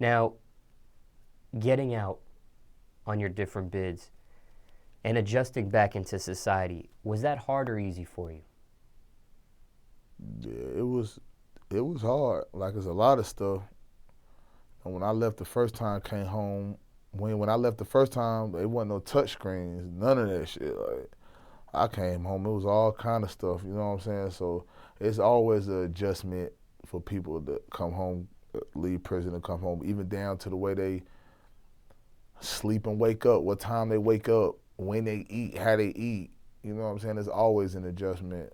Now, getting out on your different bids and adjusting back into society, was that hard or easy for you? Yeah, it was hard. Like it's a lot of stuff. And when I left the first time, came home. When I left the first time, it wasn't no touch screens, none of that shit. Like I came home, it was all kind of stuff. You know what I'm saying? So it's always an adjustment for people to come home, leave prison and come home, even down to the way they sleep and wake up, what time they wake up, when they eat, how they eat. You know what I'm saying? There's always an adjustment.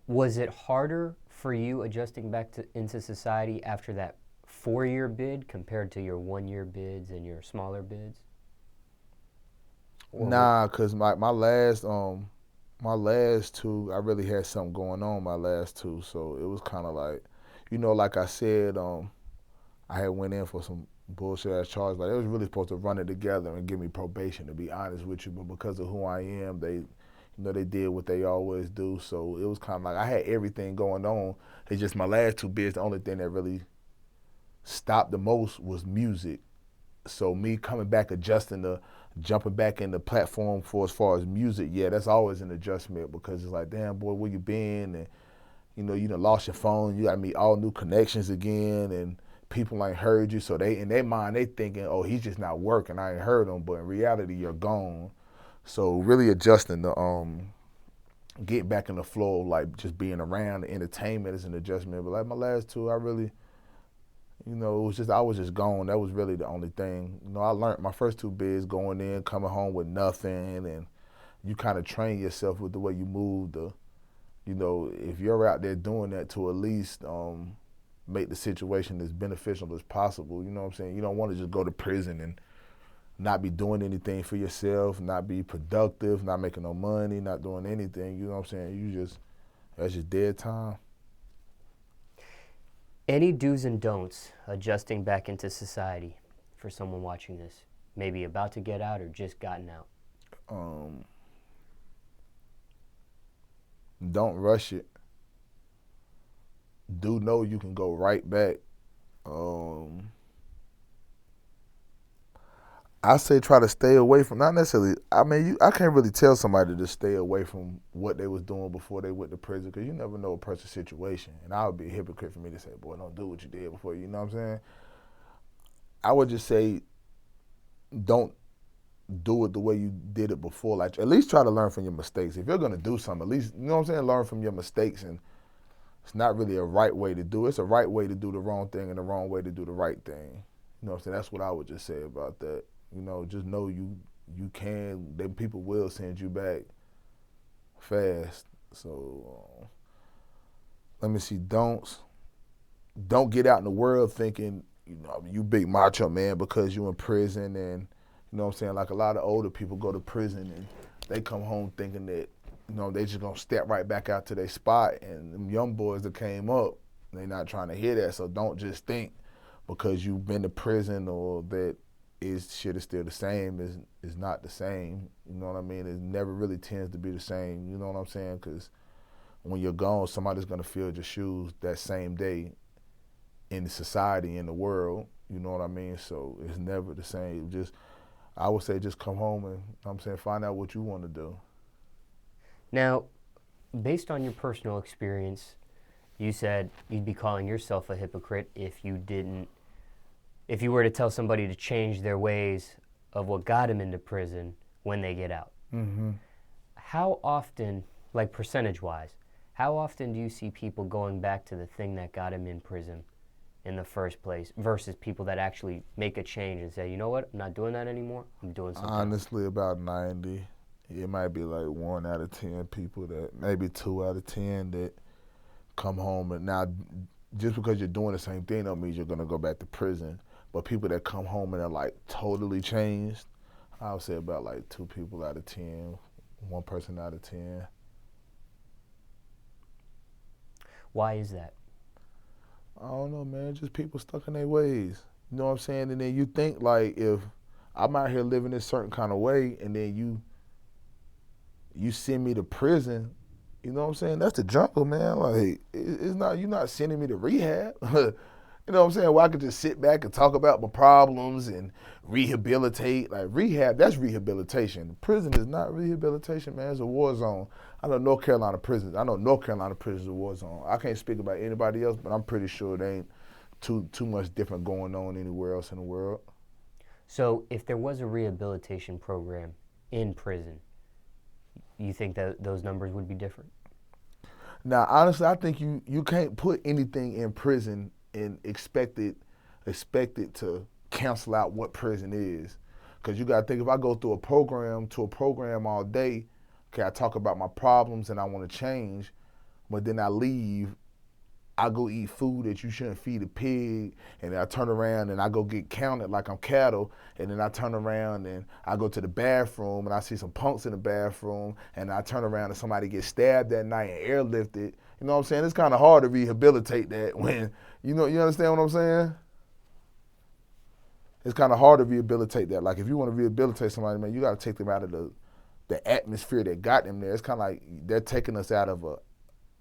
Was it harder for you adjusting back into society after that 4 year bid compared to your 1 year bids and your smaller bids? Or Nah, cause my last two, I really had something going on my last two, so it was kind of like, like I said, I had went in for some bullshit ass charge. Like they was really supposed to run it together and give me probation, to be honest with you, but because of who I am, they did what they always do. So it was kind of like I had everything going on. It's just my last two bids. The only thing that really stopped the most was music. So me coming back, adjusting the jumping back in the platform for as far as music, yeah, that's always an adjustment because it's like, damn boy, where you been? And you done lost your phone, you gotta meet all new connections again, and people ain't heard you, so they in their mind they thinking, oh, he's just not working, I ain't heard him, but in reality you're gone. So really adjusting the get back in the flow of like just being around the entertainment is an adjustment. But like my last two, I really, it was just I was just gone. That was really the only thing. I learned my first two bids going in, coming home with nothing, and you kind of train yourself with the way you move. If you're out there doing that to at least make the situation as beneficial as possible. You know what I'm saying? You don't want to just go to prison and not be doing anything for yourself, not be productive, not making no money, not doing anything. You know what I'm saying? That's just dead time. any do's and don'ts adjusting back into society for someone watching this, maybe about to get out or just gotten out? Um, don't rush it. Do know you can go right back. Um, I say try to stay away from, not necessarily. I mean, I can't really tell somebody to stay away from what they was doing before they went to prison because you never know a person's situation. And I would be a hypocrite for me to say, boy, don't do what you did before. You know what I'm saying? I would just say don't do it the way you did it before. Like at least try to learn from your mistakes. If you're gonna do something, at least you know what I'm saying. Learn from your mistakes, and it's not really a right way to do it. It's a right way to do the wrong thing and the wrong way to do the right thing. You know what I'm saying? That's what I would just say about that. Just know you can. Then people will send you back fast. So let me see. Don't get out in the world thinking you big macho man because you in prison, and you know what I'm saying, like a lot of older people go to prison and they come home thinking that they just gonna step right back out to their spot, and them young boys that came up, they not trying to hear that. So don't just think because you've been to prison or that shit is still the same is not the same. You know what I mean? It never really tends to be the same. You know what I'm saying? Because when you're gone, somebody's gonna fill your shoes that same day in the society, in the world. You know what I mean? So it's never the same. I would say just come home and find out what you want to do. Now, based on your personal experience, you said you'd be calling yourself a hypocrite if you were to tell somebody to change their ways of what got them into prison when they get out. Mm-hmm. How often, like percentage wise, how often do you see people going back to the thing that got them in prison in the first place versus people that actually make a change and say, you know what, I'm not doing that anymore, I'm doing something else? Honestly, about 90. It might be like 1 out of 10 people, that maybe 2 out of 10 that come home. And now, just because you're doing the same thing don't mean you're gonna go back to prison. But people that come home and are like totally changed, I would say about like 2 people out of 10, 1 person out of 10. Why is that? I don't know, man. Just people stuck in their ways. You know what I'm saying? And then you think like, if I'm out here living this certain kind of way, and then you send me to prison, you know what I'm saying? That's the jungle, man. Like it's not, you're not sending me to rehab. You know what I'm saying? Where I could just sit back and talk about my problems and rehabilitate. Like rehab, that's rehabilitation. Prison is not rehabilitation, man. It's a war zone. I know North Carolina prisons. I know North Carolina prisons is a war zone. I can't speak about anybody else, but I'm pretty sure there ain't too much different going on anywhere else in the world. So if there was a rehabilitation program in prison, you think that those numbers would be different? Now, honestly, I think you can't put anything in prison and expect it to cancel out what prison is. Because you got to think, if I go through a program all day, okay, I talk about my problems and I want to change, but then I leave, I go eat food that you shouldn't feed a pig, and then I turn around and I go get counted like I'm cattle, and then I turn around and I go to the bathroom and I see some punks in the bathroom, and I turn around and somebody gets stabbed that night and airlifted. You know what I'm saying? It's kind of hard to rehabilitate that when, you understand what I'm saying? It's kind of hard to rehabilitate that. Like if you want to rehabilitate somebody, man, you got to take them out of the atmosphere that got them there. It's kind of like they're taking us out of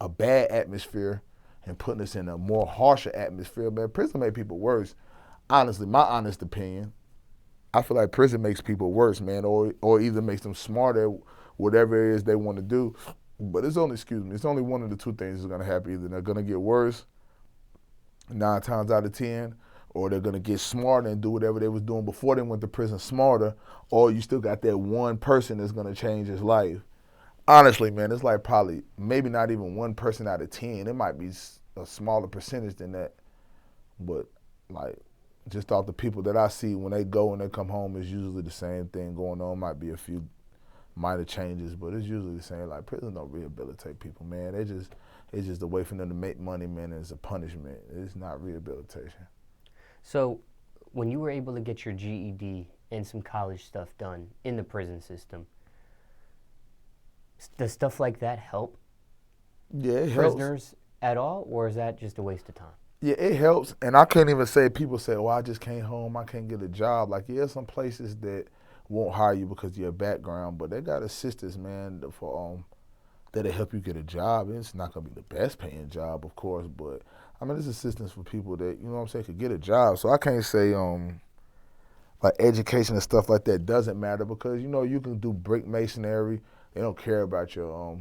a bad atmosphere and putting us in a more harsher atmosphere. But prison make people worse. Honestly, my honest opinion, I feel like prison makes people worse, man, or either makes them smarter, whatever it is they want to do. But it's only one of the two things that's gonna happen. Either they're gonna get worse 9 times out of 10, or they're gonna get smarter and do whatever they was doing before they went to prison smarter, or you still got that one person that's gonna change his life. Honestly, man, it's like probably maybe not even one person out of 10. It might be a smaller percentage than that. But like just off the people that I see when they go and they come home, it's usually the same thing going on. Might be a few minor changes, but it's usually the same. Like prison don't rehabilitate people, man. It's just a way for them to make money, man, and it's a punishment. It's not rehabilitation. So when you were able to get your GED and some college stuff done in the prison system, does stuff like that help prisoners at all, or is that just a waste of time? Yeah, it helps, and I can't even say, people say, well, I just came home, I can't get a job. Like, yeah, some places that won't hire you because of your background, but they got assistants, man, that'll help you get a job. It's not going to be the best paying job, of course, but, I mean, it's assistance for people that, you know what I'm saying, could get a job. So I can't say, like, education and stuff like that doesn't matter because, you can do brick masonry. They don't care about your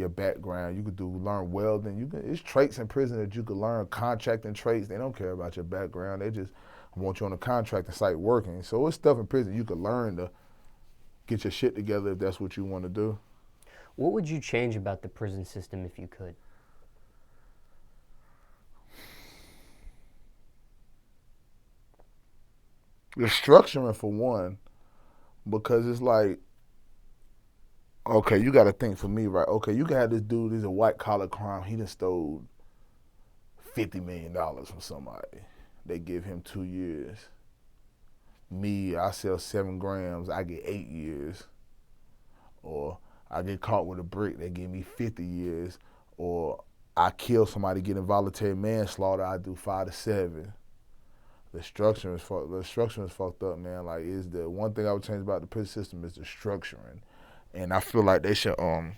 background. You could learn welding. It's traits in prison that you could learn, contracting traits. They don't care about your background. They just want you on a contracting site working. So it's stuff in prison you could learn to get your shit together if that's what you want to do. What would you change about the prison system if you could? The structuring for one, because it's like, okay, you got to think for me, right? Okay, you can have this dude, he's a white collar crime. He done stole $50 million from somebody. They give him 2 years. Me, I sell 7 grams, I get 8 years. Or I get caught with a brick, they give me 50 years. Or I kill somebody, get involuntary manslaughter, I do 5 to 7. The structure is fucked up, man. Like, is the one thing I would change about the prison system is the structuring. And I feel like they should I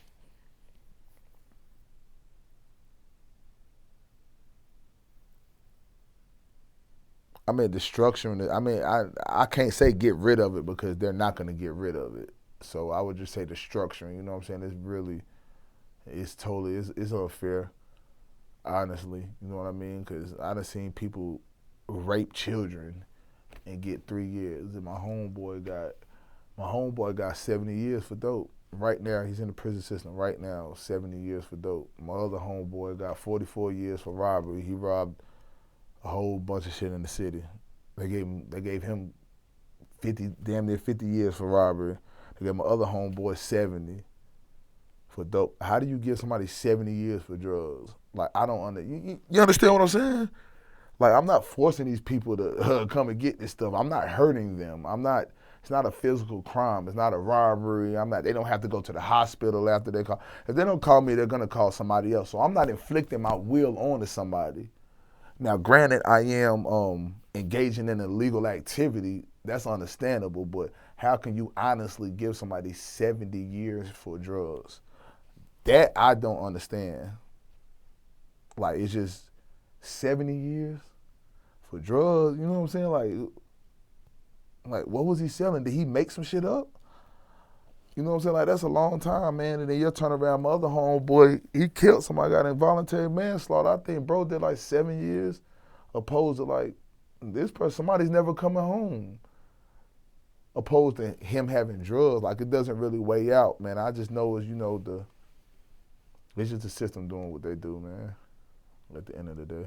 mean the structuring. I mean I can't say get rid of it because they're not gonna get rid of it. So I would just say the structuring. You know what I'm saying? It's unfair. Honestly, you know what I mean? Because I done seen people rape children and get 3 years, and my homeboy got 70 years for dope. Right now, he's in the prison system right now, 70 years for dope. My other homeboy got 44 years for robbery. He robbed a whole bunch of shit in the city. They gave him 50, damn near 50 years for robbery. They gave my other homeboy 70 for dope. How do you give somebody 70 years for drugs? Like, I don't you understand what I'm saying? Like, I'm not forcing these people to come and get this stuff. I'm not hurting them. It's not a physical crime. It's not a robbery. They don't have to go to the hospital after they call. If they don't call me, they're gonna call somebody else. So I'm not inflicting my will onto somebody. Now, granted, I am engaging in illegal activity. That's understandable, but how can you honestly give somebody 70 years for drugs? That I don't understand. Like, it's just 70 years? for drugs. You know what I'm saying? Like what was he selling? Did he make some shit up? You know what I'm saying? Like, that's a long time, man. And then you'll turn around, my other homeboy, he killed somebody, got involuntary manslaughter. I think bro did like 7 years, opposed to like, this person, somebody's never coming home. Opposed to him having drugs. Like, it doesn't really weigh out, man. I just know it's, it's just the system doing what they do, man, at the end of the day.